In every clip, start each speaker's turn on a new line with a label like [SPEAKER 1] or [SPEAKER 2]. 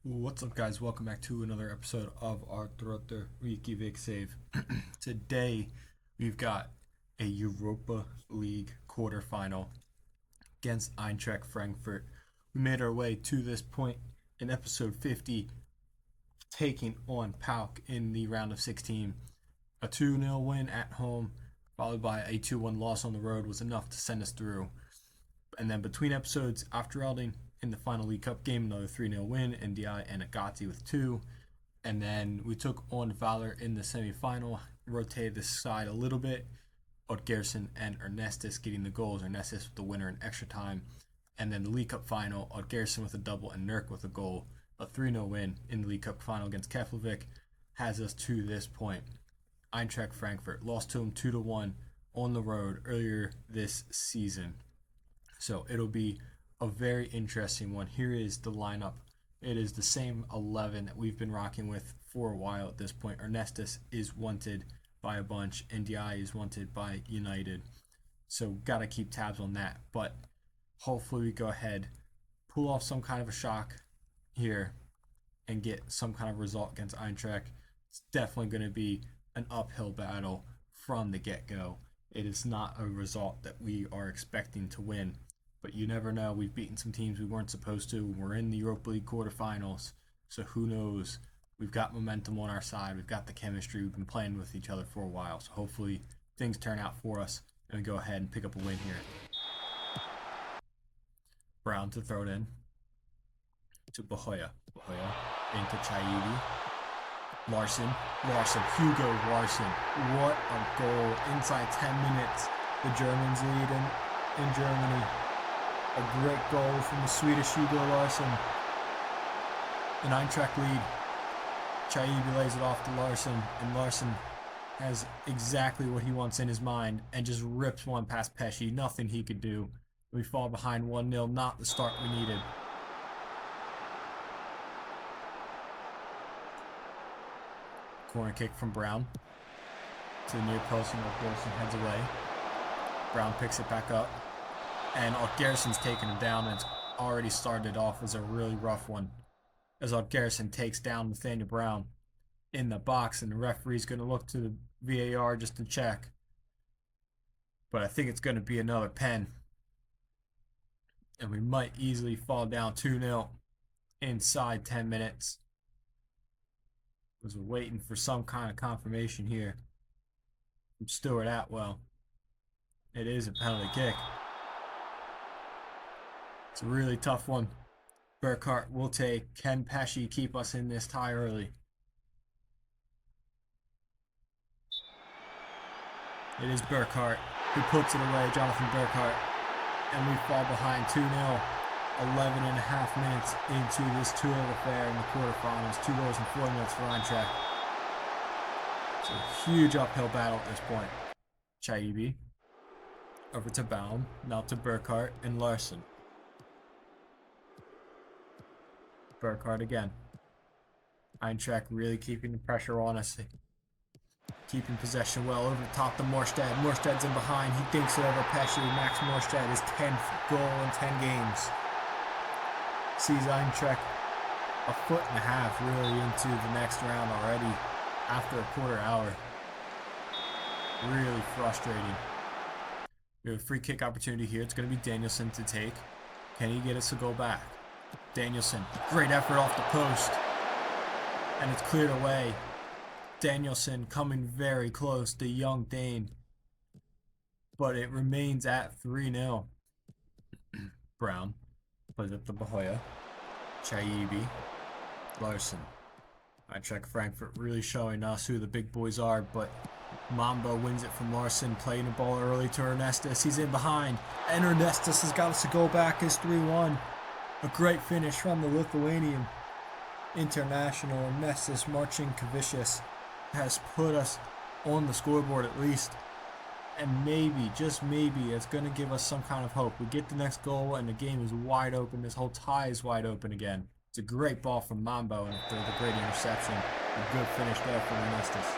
[SPEAKER 1] What's up, guys? Welcome back to another episode of our Throttur Reykjavik save. Today, we've got a Europa League quarterfinal against Eintracht Frankfurt. We made our way to this point in episode 50, taking on PAOK in the round of 16. A 2-0 win at home, followed by a 2-1 loss on the road, was enough to send us through. And then between episodes, after Elding in the final League Cup game, another 3-0 win, NDI and Agati with 2. And then we took on Valor in the semi-final, rotated the side a little bit. Oddgerson and Ernestus getting the goals, Ernestus with the winner in extra time. And then the League Cup final, Oddgerson with a double and Nurk with a goal. A 3-0 win in the League Cup final against Keflavik has us to this point. Eintracht Frankfurt lost to them 2-1 on the road earlier this season. So it'll be a very interesting one. Here is the lineup. It is the same 11 that we've been rocking with for a while at this point. Ernestus is wanted by a bunch. NDI is wanted by United. So got to keep tabs on that. But hopefully we go ahead, pull off some kind of a shock here, and get some kind of result against Eintracht. It's definitely going to be an uphill battle from the get-go. It is not a result that we are expecting to win. But you never know. We've beaten some teams we weren't supposed to. We're in the Europa League quarterfinals. So who knows? We've got momentum on our side. We've got the chemistry. We've been playing with each other for a while. So hopefully things turn out for us and we go ahead and pick up a win here. Brown to throw it in. To Bahoya. Bahoya into Chaibi. Larson. Hugo Larson. What a goal. Inside 10 minutes. The Germans lead in Germany. A great goal from the Swedish Hugo Larsson. An Eintracht lead. Chaibi lays it off to Larsson, and Larsson has exactly what he wants in his mind and just rips one past Pesci. Nothing he could do. We fall behind 1-0, not the start we needed. Corner kick from Brown to the near post, and Wilson heads away. Brown picks it back up. And Oddgerson's taken him down, and it's already started off as a really rough one. As Oddgerson takes down Nathaniel Brown in the box, and the referee's going to look to the VAR just to check. But I think it's going to be another pen. And we might easily fall down 2-0 inside 10 minutes. Was waiting for some kind of confirmation here from Stuart Atwell. It is a penalty kick. It's a really tough one. Burkhart will take. Can Pesci keep us in this tie early? It is Burkhart who puts it away, Jonathan Burkhart. And we fall behind 2-0. 11 and a half minutes into this 2-0 affair in the quarterfinals. 2 goals in 4 minutes for Eintracht. It's a huge uphill battle at this point. Chaibi. Over to Baum. Now to Burkhart and Larsson. Burkhart again. Eintracht really keeping the pressure on us. Keeping possession well over the top to Morstad. Morstad's in behind. He thinks it over Pesci. Max Morstad, his 10th goal in 10 games. Sees Eintracht a foot and a half really into the next round already after a quarter hour. Really frustrating. We have a free kick opportunity here. It's going to be Danielson to take. Can he get us to go back? Danielson, great effort off the post. And it's cleared away. Danielson coming very close, the young Dane. But it remains at 3-0. Brown plays up to Bahoya. Chaibi. Larsson. Eintracht Frankfurt really showing us who the big boys are, but Mambo wins it from Larsson, playing the ball early to Ernestus. He's in behind, and Ernestus has got us to go back as 3-1. A great finish from the Lithuanian international. Ernestus Marcinkievičius has put us on the scoreboard at least. And maybe, just maybe, it's going to give us some kind of hope. We get the next goal and the game is wide open. This whole tie is wide open again. It's a great ball from Mambo and the great interception. A good finish there from Ernestus.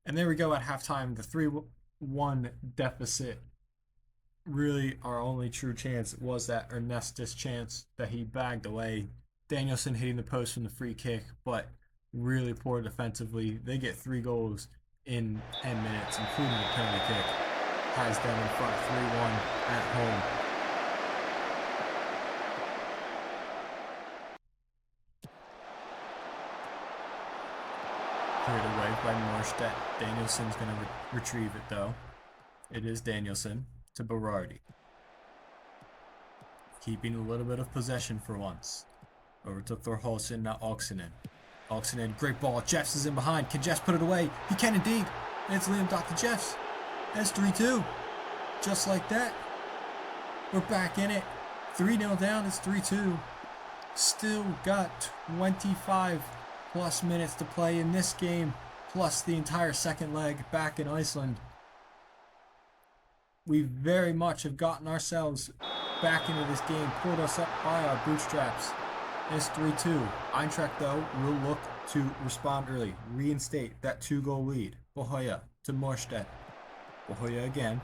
[SPEAKER 1] And there we go at halftime. The 3-1 deficit Really, our only true chance was that Ernestus chance that he bagged away. Danielson hitting the post from the free kick, but really poor defensively. They get 3 goals in 10 minutes, including the penalty kick. Has them in front 3-1 at home. Cleared away by Morstedt. Danielson's going to retrieve it though. It is Danielson to Berardi. Keeping a little bit of possession for once. Over to Thorholsen, now Oxenen. Oxenen, great ball. Jeffs is in behind. Can Jeffs put it away? He can indeed. And it's Liam Dr. Jeffs. That's 3-2. Just like that. We're back in it. 3-0 down. It's 3-2. Still got 25 plus minutes to play in this game, plus the entire second leg back in Iceland. We very much have gotten ourselves back into this game, pulled us up by our bootstraps. It's 3-2. Eintracht, though, will look to respond early, reinstate that 2-goal lead. Bohoya to Morstedt. Bohoya again.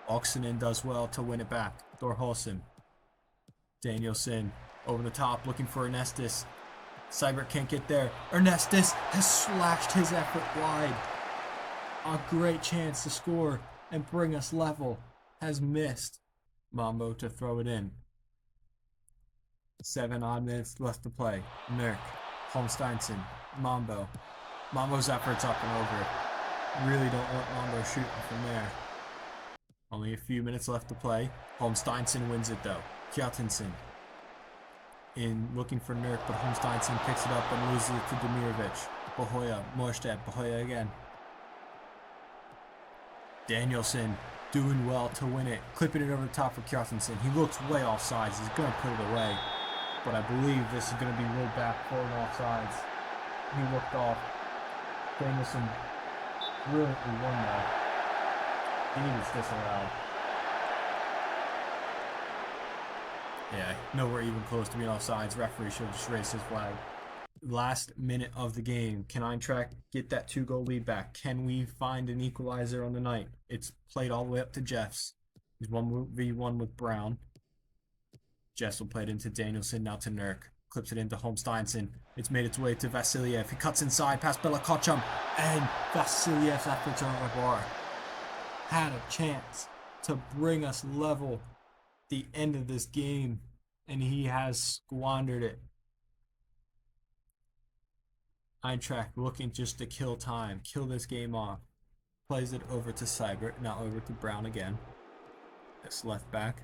[SPEAKER 1] Oxenen does well to win it back. Thorholsen. Danielson over the top, looking for Ernestus. Seibert can't get there. Ernestus has slashed his effort wide. A great chance to score and bring us level. Has missed. Mambo to throw it in. 7 odd minutes left to play. Nurk. Holmsteinson. Mambo. Mambo's effort's up and over. Really don't want Mambo shooting from there. Only a few minutes left to play. Holmsteinson wins it though. Kjartansson in looking for Nurk, but Holmsteinson picks it up and loses it to Demirovic. Bohoya, Morstedt, Bohoya again. Danielson doing well to win it, clipping it over the top for Kjartansson. He looks way off sides. He's going to put it away, but I believe this is going to be rolled back for an offsides. He looked off. Danielson brilliantly won that. He was disallowed. Yeah, nowhere even close to being offsides. Referee should have just raised his flag. Last minute of the game. Can Eintracht get that 2-goal lead back? Can we find an equalizer on the night? It's played all the way up to Jeffs. He's 1v1 with Brown. Jeffs will play it into Danielson, now to Nurk. Clips it into Holmsteinson. It's made its way to Vasiliev. He cuts inside past Bela Kochum. And Vasiliev's efforts are on the bar. Had a chance to bring us level the end of this game, and he has squandered it. Eintracht looking just to kill time, kill this game off. Plays it over to Seibert, now over to Brown again. It's left back.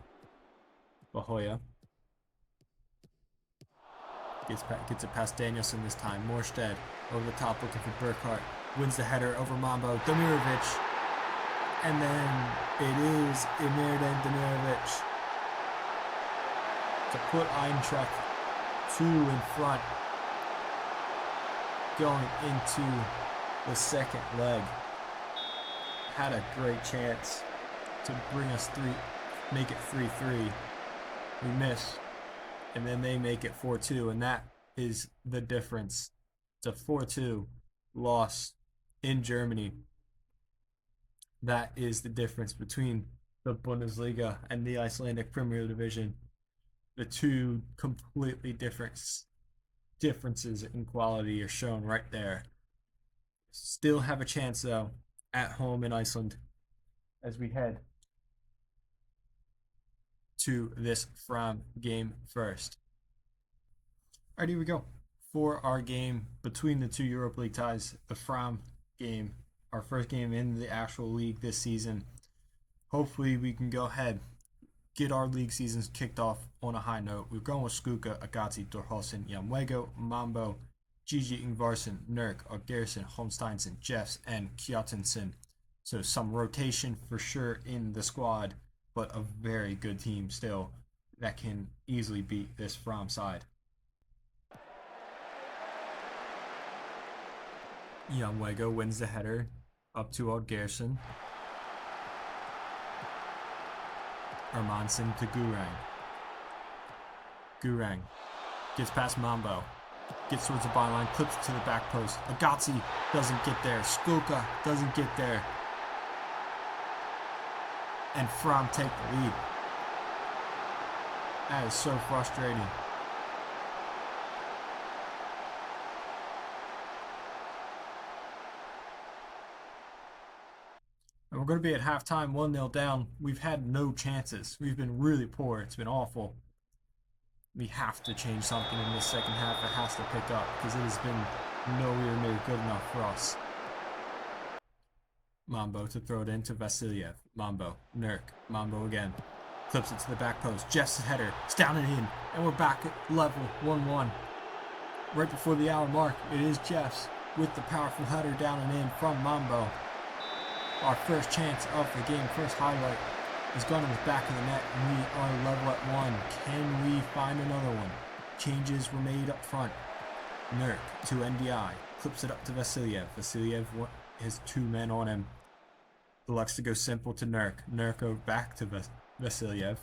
[SPEAKER 1] Bohoya. Gets it past Danielson this time. Morstedt over the top looking for Burkhardt. Wins the header over Mambo. Demirovic. And then it is Emirdan Demirovic to put Eintracht 2 in front going into the second leg. Had a great chance to bring us make it 3-3. We miss, and then they make it 4-2, and that is the difference. It's a 4-2 loss in Germany. That is the difference between the Bundesliga and the Icelandic Premier Division. The two completely differences in quality are shown right there. Still have a chance though at home in Iceland as we head to this Fram game first. Alright, here we go. For our game between the two Europa League ties, the Fram game, our first game in the actual league this season. Hopefully we can go ahead, get our league seasons kicked off on a high note. We're going with Skuka, Agati, Thorholsen, Jamwego, Mambo, Gigi Ingvarsson, Nurk, Augerson, Holmsteinson, Jeffs, and Kjartansson. So some rotation for sure in the squad, but a very good team still that can easily beat this Fram side. Jamwego wins the header up to Augerson. Hermansen to Gurang. Gurang gets past Mambo. Gets towards the byline, clips it to the back post. Agati doesn't get there. Skuka doesn't get there. and Fromm take the lead. That is so frustrating. And we're going to be at halftime 1-0 down. We've had no chances. We've been really poor. It's been awful. We have to change something in this second half. It has to pick up because it has been nowhere near good enough for us. Mambo to throw it into Vasiliev. Mambo. Nurk. Mambo again. Clips it to the back post. Jeff's header. It's down and in. And we're back at level 1-1. Right before the hour mark, it is Jeff's with the powerful header down and in from Mambo. Our first chance of the game, first highlight, is gone in the back of the net. We are level at 1. Can we find another one? Changes were made up front. Nurk to NDI. Clips it up to Vasiliev. Vasiliev has 2 men on him. Elects to go simple to Nurk. Nurk goes back to Vasiliev.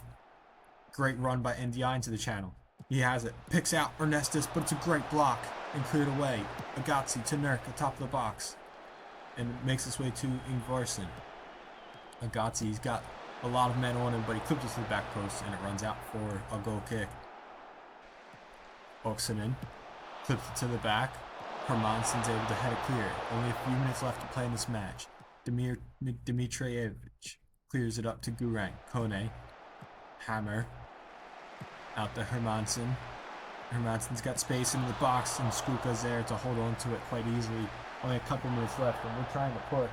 [SPEAKER 1] Great run by NDI into the channel. He has it. Picks out Ernestus, but it's a great block and cleared away. Agazzi to Nurk at top of the box. And makes its way to Ingvarsson. Agazzi's got a lot of men on him, but he clips it to the back post and it runs out for a goal kick. Oksanen clips it to the back. Hermansson's able to head it clear. Only a few minutes left to play in this match. Dmitrievich clears it up to Gurang. Kone. Hammer. Out to Hermansson. Hermansson's got space in the box and Skuka's there to hold on to it quite easily. Only a couple minutes left and we're trying to push,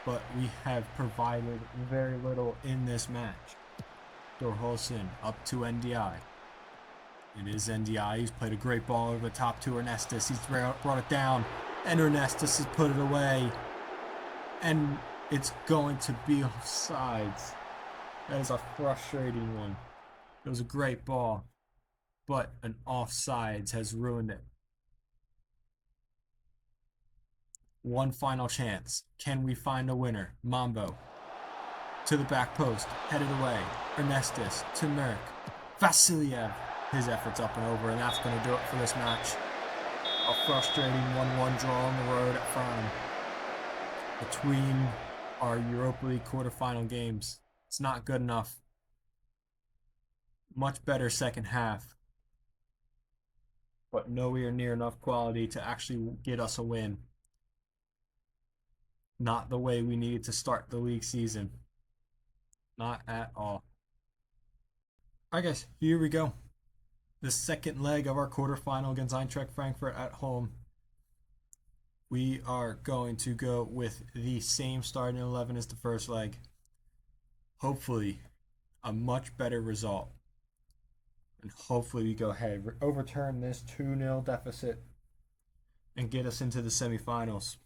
[SPEAKER 1] but we have provided very little in this match. Dorholsen up to NDI. It is NDI. He's played a great ball over the top to Ernestus. He's brought it down, and Ernestus has put it away. And it's going to be offsides. That is a frustrating one. It was a great ball, but an offsides has ruined it. One final chance. Can we find a winner? Mambo to the back post, headed away. Ernestus to Nurk. Vasiliev. His efforts up and over, and that's going to do it for this match. A frustrating 1-1 draw on the road at Fromm. Between our Europa League quarterfinal games, it's not good enough. Much better second half, but nowhere near enough quality to actually get us a win. Not the way we needed to start the league season. Not at all. I guess here we go. The second leg of our quarterfinal against Eintracht Frankfurt at home. We are going to go with the same starting 11 as the first leg. Hopefully, a much better result. And hopefully we go ahead, overturn this 2-0 deficit and get us into the semifinals.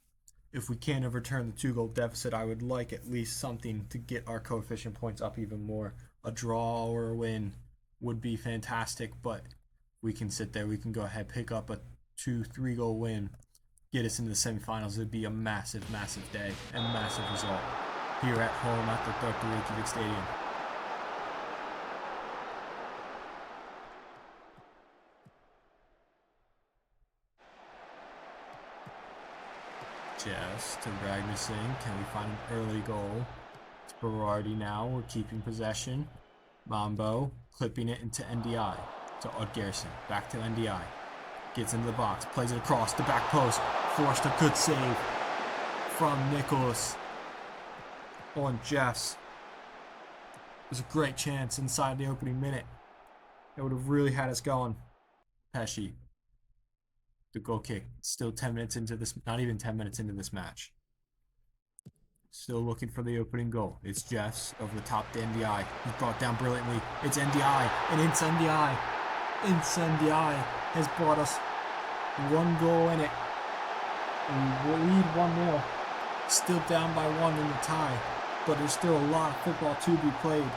[SPEAKER 1] If we can't overturn the 2-goal deficit, I would like at least something to get our coefficient points up even more. A draw or a win would be fantastic, but we can sit there. We can go ahead, pick up a 2-3 goal win, get us into the semifinals. It would be a massive, massive day and massive result here at home at the Throttur Reykjavik Stadium. Jess to Ragnarsson. Can we find an early goal? It's Berardi now. We're keeping possession. Mambo clipping it into NDI. To Oddgerson. Back to NDI. Gets into the box. Plays it across the back post. Forced a good save from Nicholas on Jess. It was a great chance inside the opening minute. It would have really had us going. Pesci. The goal kick. Still 10 minutes into this, not even 10 minutes into this match. Still looking for the opening goal. It's Jeffs over the top to NDI. He's brought down brilliantly. It's NDI, and Incendiai. Incendiai has brought us 1 goal in it. We lead 1-0. Still down by 1 in the tie, but there's still a lot of football to be played.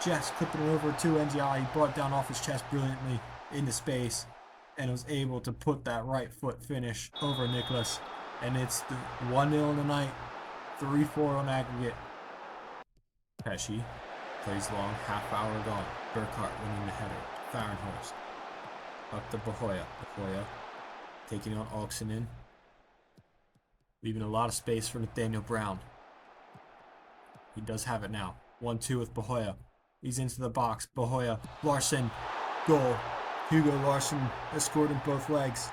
[SPEAKER 1] Jeffs clipping it over to NDI. He brought it down off his chest brilliantly into space, and was able to put that right foot finish over Nicholas. And it's the 1-0 in the night, 3-4 on aggregate. Pesci plays long, half hour gone. Burkhart winning the header. Fahrenholst up to Bahoya. Bahoya taking on Oksanen. Leaving a lot of space for Nathaniel Brown. He does have it now. 1-2 with Bahoya. He's into the box. Bahoya. Larson. Goal. Hugo Larson has scored in both legs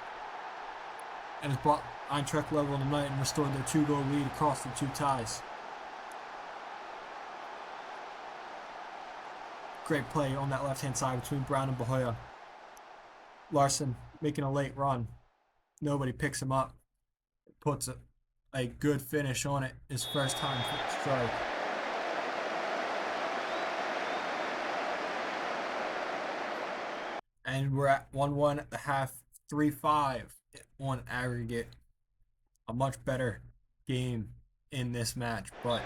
[SPEAKER 1] and has brought Eintracht level tonight and restored their 2-goal lead across the two ties. Great play on that left-hand side between Brown and Bahoya. Larson making a late run. Nobody picks him up. Puts a good finish on it. His first time strike. And we're at 1-1 at the half, 3-5 on aggregate. A much better game in this match, but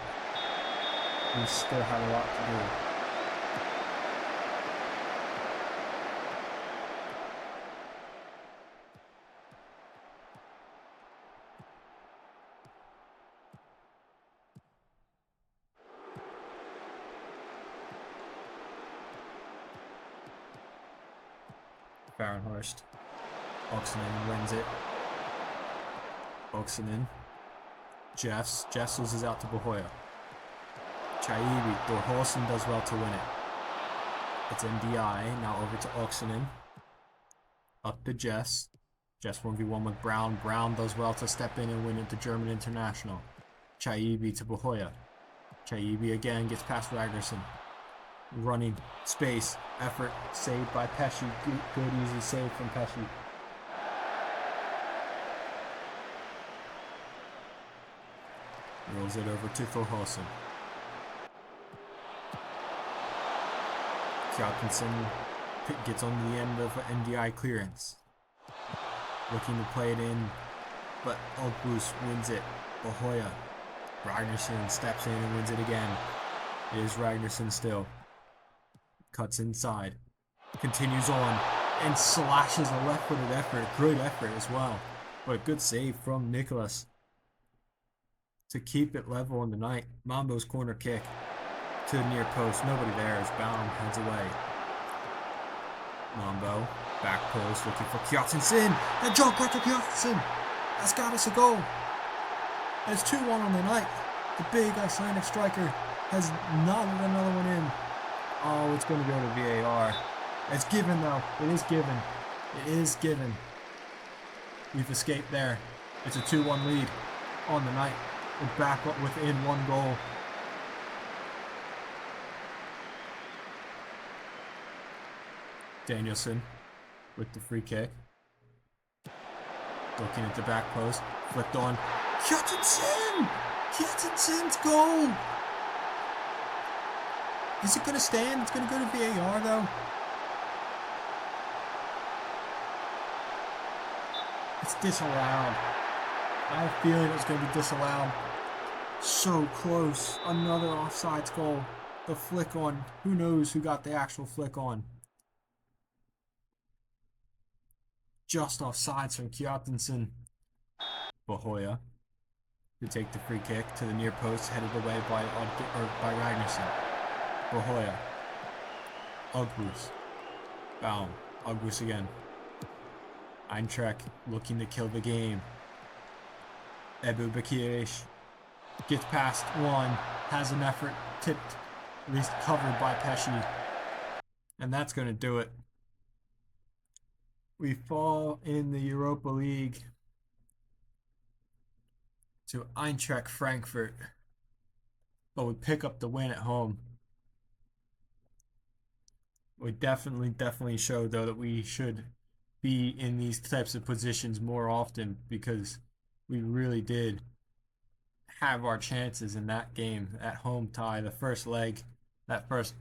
[SPEAKER 1] we still have a lot to do. Fahrenhorst. Oxenen wins it. Oxenen. Jeffs loses out to Bahoya. Chaibi. Thorholsen does well to win it. It's NDI. Now over to Oxenen. Up to Jeffs. Jeffs 1v1 with Brown. Brown does well to step in and win it to German International. Chaibi to Bahoya. Chaibi again gets past Ragnarsson. Running, space, effort, saved by Pesci. Good easy save from Pesci. Rolls it over to Thorholsen. Kjartansson gets on the end of an NDI clearance. Looking to play it in, but Ogbus wins it. Bahoya. Ragnarsson steps in and wins it again. It is Ragnarsson still. Cuts inside. Continues on. And slashes a left-footed effort. Great effort as well. But a good save from Nicholas to keep it level in the night. Mambo's corner kick to the near post. Nobody there as Baum heads away. Mambo. Back post looking for Kjartansson. And John Carter Kjartansson has got us a goal. And it's 2-1 on the night. The big Icelandic striker has knotted another one in. Oh, it's going to go to VAR. It's given, though. It is given. It is given. We've escaped there. It's a 2-1 lead on the night. We're back up within 1 goal. Danielson with the free kick. Looking at the back post. Flipped on. Kjartansson! Kjartansson's goal! Is it going to stand? It's going to go to VAR, though. It's disallowed. I have a feeling it's going to be disallowed. So close. Another offsides goal. The flick on. Who knows who got the actual flick on? Just offsides from Kjartansson. Bahoya to take the free kick to the near post, headed away by Ragnarsson. Bahoya. Ogbus. Baum. Ogbus again. Eintracht looking to kill the game. Ebu Bakirish gets past one, has an effort tipped, at least covered by Pesci. And that's going to do it. We fall in the Europa League to Eintracht Frankfurt. But we pick up the win at home. We definitely showed, though, that we should be in these types of positions more often, because we really did have our chances in that game at home tie. The first leg, that first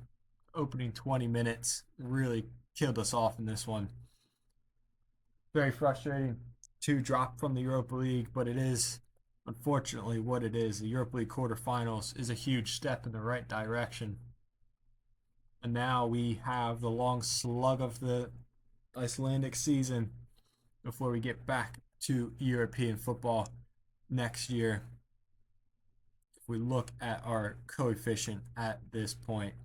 [SPEAKER 1] opening 20 minutes really killed us off in this one. Very frustrating to drop from the Europa League, but it is unfortunately what it is. The Europa League quarterfinals is a huge step in the right direction. And now we have the long slug of the Icelandic season before we get back to European football next year. If we look at our coefficient at this point,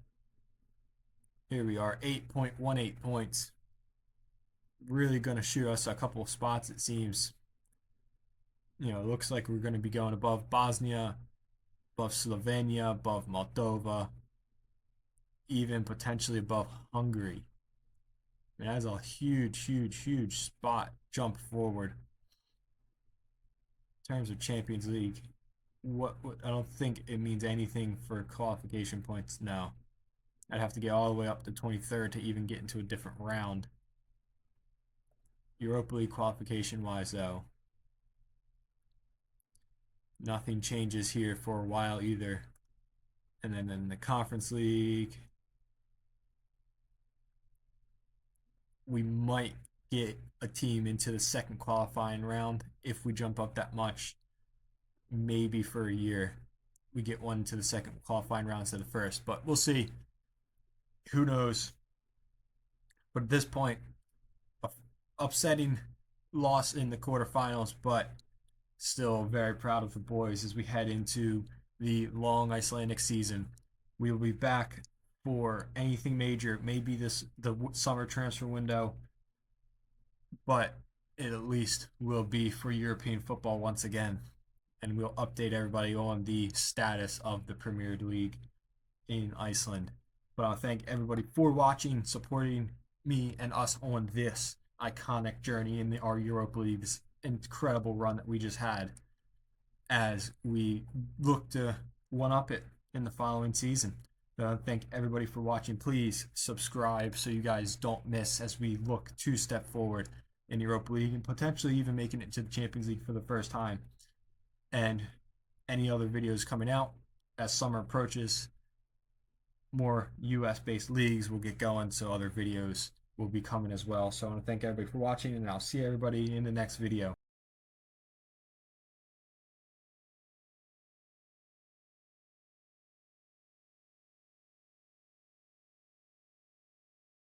[SPEAKER 1] here we are, 8.18 points. Really going to shoot us a couple of spots, it seems. You know, it looks like we're going to be going above Bosnia, above Slovenia, above Moldova, even potentially above Hungary. I mean, that's a huge, huge, huge spot jump forward in terms of Champions League. What I don't think it means anything for qualification points now. I'd have to get all the way up to 23rd to even get into a different round. Europa League qualification wise, though, nothing changes here for a while either. And then in the Conference League, we might get a team into the second qualifying round if we jump up that much. Maybe for a year, we get one to the second qualifying round instead of the first, but we'll see. Who knows? But at this point, upsetting loss in the quarterfinals, but still very proud of the boys as we head into the long Icelandic season. We will be back for anything major, maybe the summer transfer window, but it at least will be for European football once again. And we'll update everybody on the status of the Premier League in Iceland. But I'll thank everybody for watching, supporting me and us on this iconic journey in our Europa League's incredible run that we just had as we look to one-up it in the following season. But I thank everybody for watching. Please subscribe so you guys don't miss as we look to step forward in Europa League and potentially even making it to the Champions League for the first time. And any other videos coming out as summer approaches, more US-based leagues will get going, so other videos will be coming as well. So I want to thank everybody for watching, and I'll see everybody in the next video.